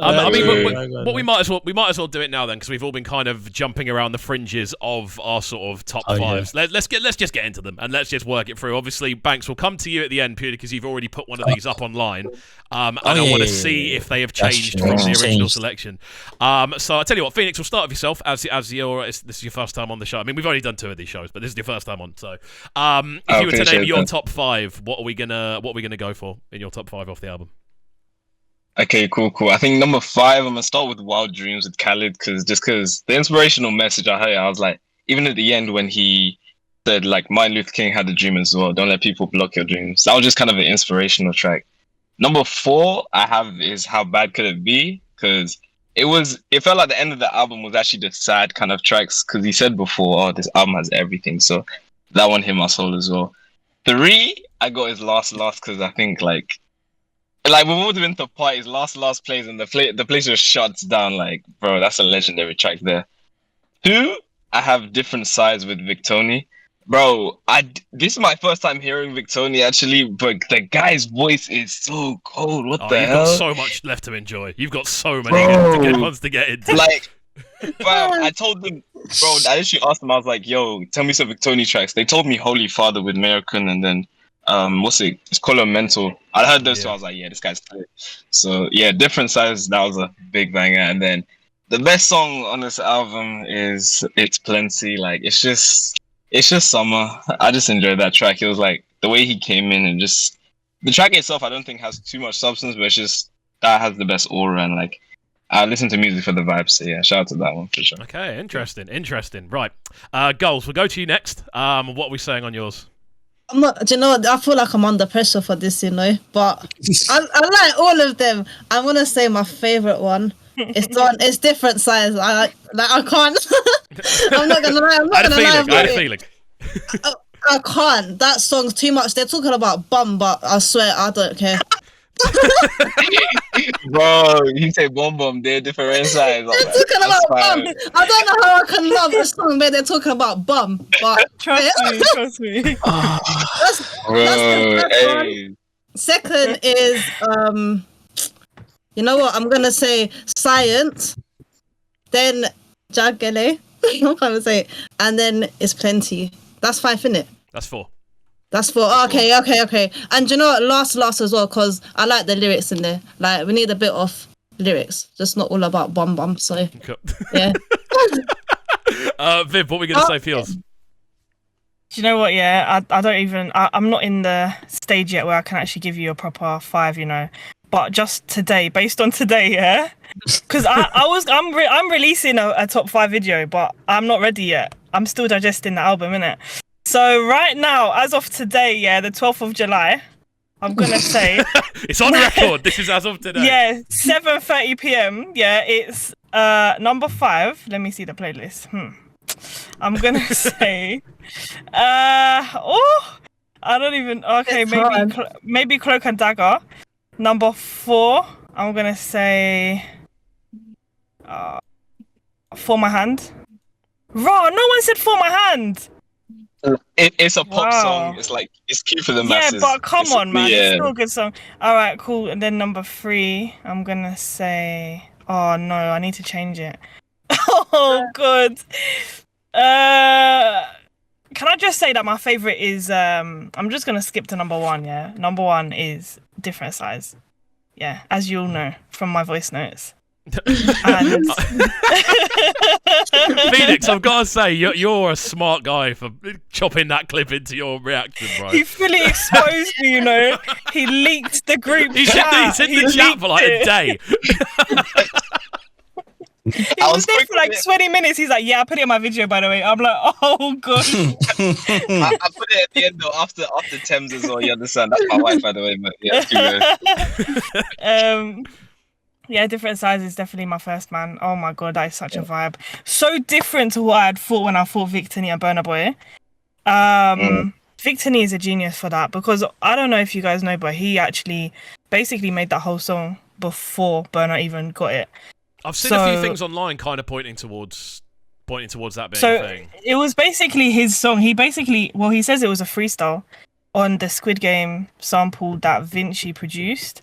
I mean, but we might as well do it now then, because we've all been kind of jumping around the fringes of our sort of top fives. Yeah. Let's just get into them and let's just work it through. Obviously, Banks will come to you at the end purely because you've already put one of these up online, and I want to see if they have changed from the original selection. So I tell you what, Phoenix, will start with yourself as this is your first time on the show. I mean, we've only done 2 of these shows, but this is your first time on. So, if you were to name your top 5, what are we gonna go for in your top 5 off the album? Okay, cool. I think number 5, I'm gonna start with Wild Dreams with Khaled, because the inspirational message I heard, I was like, even at the end when he said like Martin Luther King had a dream as well, don't let people block your dreams. That was just kind of an inspirational track. Number 4 I have is How Bad Could It Be, because it felt like the end of the album was actually the sad kind of tracks, because he said before, oh, this album has everything, so that one hit my soul as well. 3 I got is Last, because I think like we've all been to parties, last plays, and the place just shuts down. Like, bro, that's a legendary track there. 2, I have Different Sides with Victoni. Bro, this is my first time hearing Victoni actually, but the guy's voice is so cold. What the hell? You've got so much left to enjoy. You've got so many good ones to get into. Like, I told them, bro, I actually asked them, I was like, yo, tell me some Victoni tracks. They told me Holy Father with American, and then it's called Mental. I heard this, so I was like, yeah, this guy's clear. So yeah, Different Size, that was a big banger. And then the best song on this album is It's Plenty. Like, it's just summer. I just enjoyed that track. It was like the way he came in, and just the track itself I don't think has too much substance, but it's just that has the best aura, and like I listen to music for the vibes. So yeah, shout out to that one for sure. Okay, interesting. Right, Goals, we'll go to you next. What are we saying on yours? I'm not, do you know what? I feel like I'm under pressure for this, but I like all of them. I'm gonna say my favorite one. It's Different Size. I can't. I'm not gonna lie. I had a feeling. I can't. That song's too much. They're talking about bum, but I swear I don't care. Bro, you say bum, they're different sides. They're talking about bum. I don't know how I can love a song where they're talking about bum, but trust me. That's the first one. Second is you know what? I'm gonna say Science, then Jagele. I'm gonna say it. And then It's Plenty. That's 5, innit? That's 4. That's 4. Okay. And you know what? Last as well, because I like the lyrics in there. Like, we need a bit of lyrics, just not all about bum. So yeah. Viv, what are we gonna say for yours? Do you know what? Yeah, I don't even. I'm not in the stage yet where I can actually give you a proper 5. But just today, based on today, yeah, because I'm releasing a top 5 video, but I'm not ready yet. I'm still digesting the album, innit? So right now, as of today, yeah, the 12th of July, I'm gonna say it's on record. This is as of today. Yeah, 7:30 p.m. Yeah, it's number 5. Let me see the playlist. I'm gonna say, I don't even. Okay, maybe Cloak and Dagger. Number 4, I'm gonna say, For My Hand. Raw, no one said For My Hand. It's a pop song. It's like, it's cute for the masses. Yeah, but come on, man. Yeah. It's still a good song. All right, cool. And then number 3, I'm gonna say, oh no, I need to change it. Oh, good. Can I just say that my favorite is I'm just gonna skip to number 1. Yeah, number 1 is Different Size. Yeah, as you all know from my voice notes. And... Phoenix, I've got to say, you're a smart guy for chopping that clip into your reaction, bro. He fully exposed me, He leaked the group chat. He's in the chat for like a day. He was there for like 20 minutes. He's like, yeah, I put it in my video, by the way. I'm like, oh, God. I put it at the end, though, after Thames as well. You understand? That's my wife, by the way. But yeah, yeah, Different Size is definitely my first, man. Oh, my God, that is such a vibe. So different to what I'd thought when I thought Victini and Burna Boy. Victini is a genius for that, because I don't know if you guys know, but he actually basically made that whole song before Burna even got it. I've seen a few things online kind of pointing towards that being a thing. It was basically his song. He says it was a freestyle. on the Squid Game sample that Vinci produced.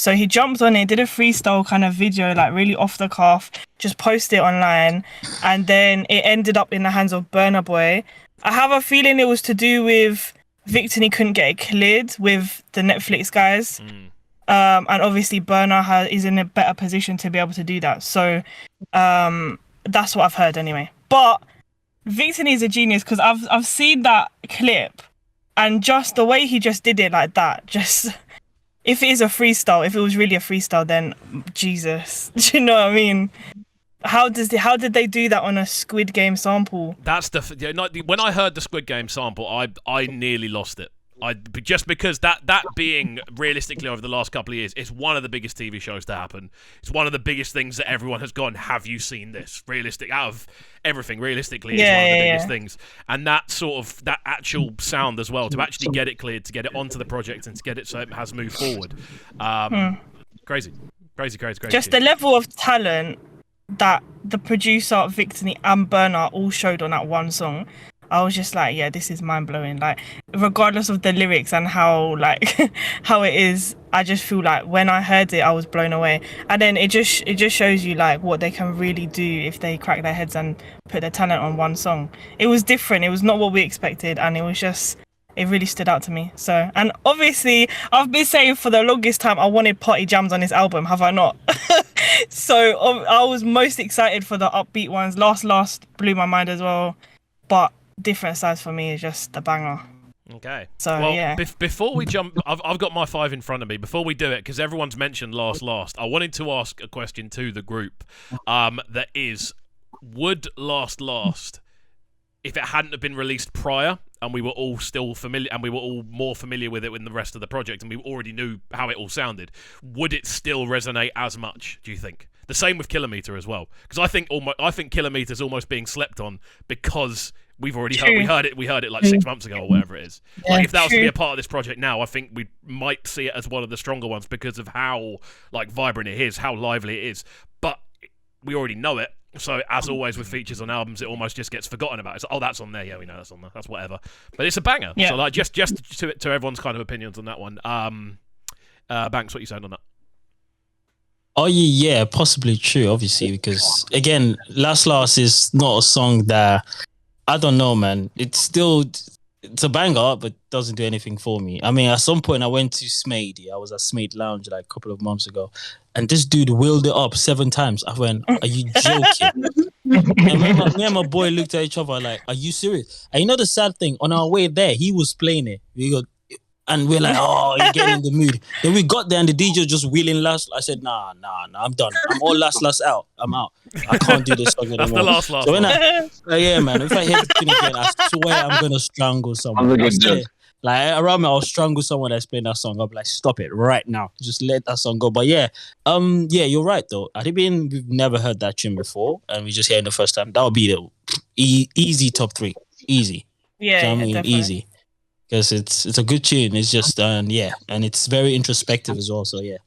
So he jumped on it, did a freestyle kind of video, like really off the cuff, just posted it online, and then it ended up in the hands of Burna Boy. I have a feeling it was to do with Victini couldn't get it cleared with the Netflix guys. And obviously Burna is in a better position to be able to do that. So that's what I've heard anyway. But Victini is a genius because I've seen that clip, and just the way he just did it like that, just... If it is a freestyle, if it was really a freestyle, then Jesus, do you know what I mean? How did they do that on a Squid Game sample? That's when I heard the Squid Game sample, I nearly lost it. Just because that being realistically over the last couple of years, it's one of the biggest TV shows to happen. It's one of the biggest things that everyone has gone, have you seen this? Realistic out of everything, realistically, it's one of the biggest things. And that sort of that actual sound as well, to actually get it cleared, to get it onto the project, and to get it so it has moved forward. Crazy. Just the level of talent that the producer, Victini, and Burna all showed on that one song. I was just like, yeah, this is mind-blowing. Like, regardless of the lyrics and how how it is, I just feel like when I heard it, I was blown away. And then it just shows you like what they can really do if they crack their heads and put their talent on one song. It was different. It was not what we expected, and it really stood out to me. So, and obviously, I've been saying for the longest time I wanted party jams on this album, have I not? So I was most excited for the upbeat ones. Last blew my mind as well, but different size for me is just a banger. Okay. So well, yeah. Before we jump, I've got my 5 in front of me. Before we do it, because everyone's mentioned last, I wanted to ask a question to the group. That is, would last, if it hadn't have been released prior, and we were all still familiar, and we were all more familiar with it in the rest of the project, and we already knew how it all sounded, would it still resonate as much? Do you think? The same with Kilometer as well, because I think Kilometer's almost being slept on because we've already heard it like 6 months ago or whatever it is. Yeah, like if that was to be a part of this project now, I think we might see it as one of the stronger ones because of how like vibrant it is, how lively it is. But we already know it. So as always with features on albums, it almost just gets forgotten about. It's like, oh, that's on there. Yeah, we know that's on there. That's whatever. But it's a banger. Yeah. So like just to everyone's kind of opinions on that one. Banks, what you saying on that? Oh yeah, possibly true. Obviously, because again, Last is not a song that I don't know, man. It's a banger, but doesn't do anything for me. I mean, at some point I went to Smade. I was at Smade Lounge like a couple of months ago, and this dude wheeled it up 7 times. I went, "Are you joking?" And me and my boy looked at each other like, "Are you serious?" And you know the sad thing, on our way there, he was playing it. And we're like, "Oh, you're getting in the mood." Then we got there and the DJ just wheeling Last. I said, nah, I'm done. I'm all last out. I'm out. I can't do this song anymore. That's the last. So when yeah, man, if I hear the tune again, I swear I'm going to strangle someone. Like, around me, I'll strangle someone that's playing that song. I'll be like, stop it right now. Just let that song go. But yeah, you're right, though. I think we've never heard that tune before, and we just hear it the first time. That would be the easy top 3. Easy. Yeah, you know what I mean? definitely. Easy. Because it's a good tune. It's just and it's very introspective as well. So yeah,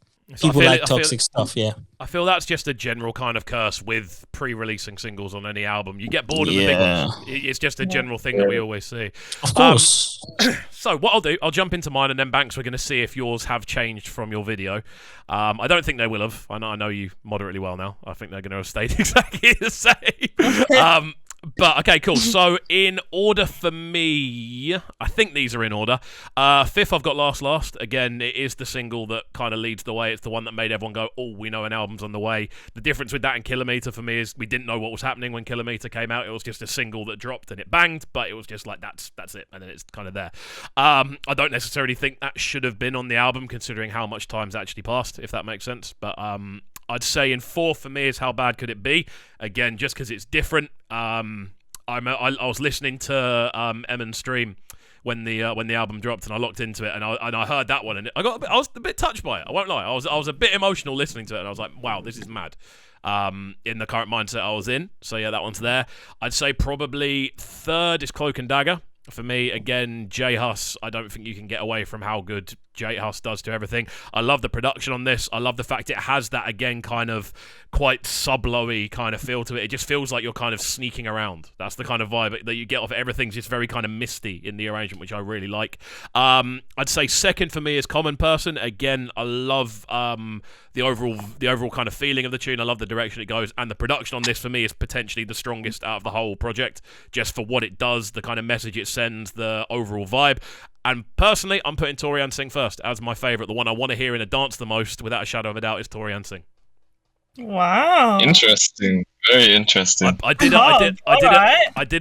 people like toxic stuff. Yeah, I feel that's just a general kind of curse with pre-releasing singles on any album. You get bored of the big ones. It's just a general thing that we always see. Of course. So what I'll do, I'll jump into mine, and then Banks, we're going to see if yours have changed from your video. I don't think they will have. I know you moderately well now. I think they're going to have stayed exactly the same. But, okay, cool. So, in order for me, I think these are in order. 5th, I've got Last. Again, it is the single that kind of leads the way. It's the one that made everyone go, oh, we know an album's on the way. The difference with that and Kilometer for me is we didn't know what was happening when Kilometer came out. It was just a single that dropped and it banged, but it was just like, that's it. And then it's kind of there. I don't necessarily think that should have been on the album, considering how much time's actually passed, if that makes sense. But, I'd say in 4th for me is How Bad Could It Be? Again, just because it's different. I was listening to Emin's stream when the album dropped, and I locked into it, and I heard that one, and I was a bit touched by it. I won't lie. I was a bit emotional listening to it, and I was like, wow, this is mad. In the current mindset I was in. So yeah, that one's there. I'd say probably 3rd is Cloak and Dagger. for me, again, J Hus. I don't think you can get away from how good J Hus does to everything. I love the production on this. I love the fact it has that, again, kind of quite sub-lowy kind of feel to it. It just feels like you're kind of sneaking around. That's the kind of vibe that you get off it. Everything's just very kind of misty in the arrangement, which I really like. I'd say second for me is Common Person. Again, I love the overall kind of feeling of the tune. I love the direction it goes, and the production on this for me is potentially the strongest out of the whole project, just for what it does, the kind of message it sends, the overall vibe. And personally, I'm putting Torian Singh first as my favourite. The one I want to hear in a dance the most, without a shadow of a doubt, is Torian Singh. Wow. Interesting. Very interesting. I did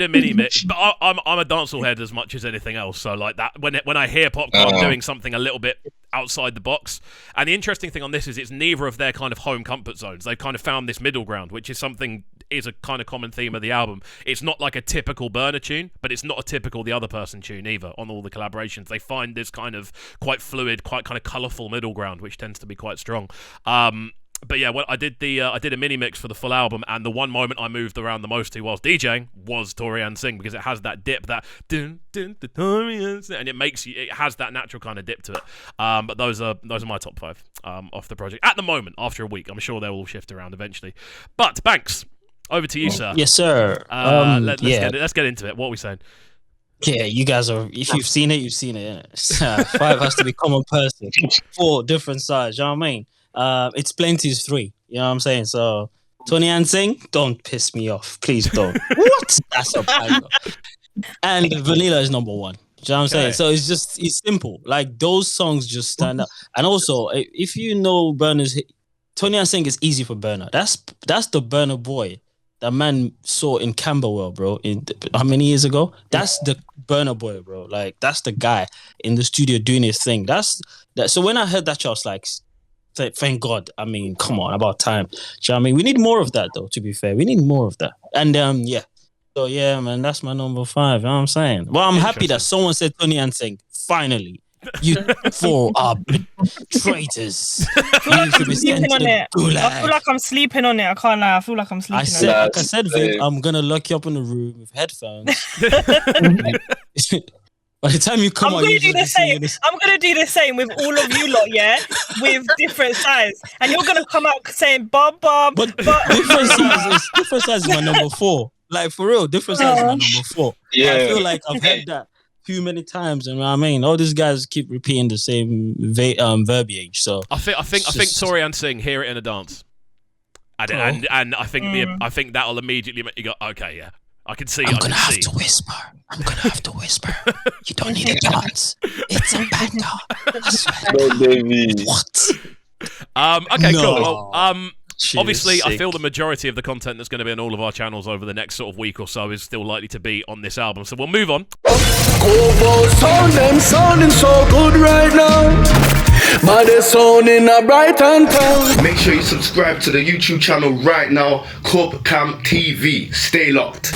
a mini mix, but I'm a dancehall head as much as anything else. So like that, when I hear Popcorn doing something a little bit outside the box, and the interesting thing on this is it's neither of their kind of home comfort zones. They've kind of found this middle ground, which is a kind of common theme of the album. It's not like a typical Burner tune, but it's not a typical The Other Person tune either. On all the collaborations, they find this kind of quite fluid, quite kind of colourful middle ground, which tends to be quite strong. But yeah, I did a mini mix for the full album, and the one moment I moved around the most to whilst DJing was Torian Singh, because it has that dip, that dun, dun, dun, Torian Singh, and it has that natural kind of dip to it. But those are my top 5 off the project at the moment. After a week, I'm sure they will shift around eventually. But Banks, over to you, sir. Yes, sir. Let's get into it. What are we saying? Yeah, you guys are. If you've seen it, you've seen it. 5 has to be Common Person. 4 different sides. You know what I mean? It's Plenty's 3. You know what I'm saying? So, Torian Singh, don't piss me off. Please don't. What? That's a banger. And Vanilla is number 1. You know what I'm saying? So it's simple. Like, those songs just stand out. And also, if you know Burner's, Torian Singh is easy for Burner. That's the Burner boy that man saw in Camberwell, bro. How many years ago? That's the Burner boy, bro. Like, that's the guy in the studio doing his thing. So when I heard that, I was like, thank God. I mean, come on, about time. Do you know what I mean? We need more of that, though, to be fair. We need more of that. And, yeah. So, yeah, man, that's my number 5. You know what I'm saying? Well, I'm happy that someone said Torian Singh. Finally. You 4 are traitors. You should be sent to the gulag. I feel like I'm sleeping on it. I can't lie. I feel like I'm sleeping on it. Like I said, Viv, I'm going to lock you up in the room with headphones. By the time you come out, I'm gonna do the same with all of you lot, yeah, with different size, and you're gonna come out saying "Bob." But different size is my number 4. Like, for real, different size is my number 4. Yeah, I feel like I've heard that too many times, and I mean, all these guys keep repeating the same verbiage. So I think Torian Singh, hear it in a dance, and I think that'll immediately make you go, okay, yeah. I can see. I'm gonna have to whisper. You don't need a dance. It's a banger. I swear. What? Okay, cool. Well, obviously, I feel the majority of the content that's going to be on all of our channels over the next sort of week or so is still likely to be on this album. So we'll move on. Sounding so good right now. But they're sounding a bright and town. Make sure you subscribe to the YouTube channel right now, Cub Cam TV. Stay locked.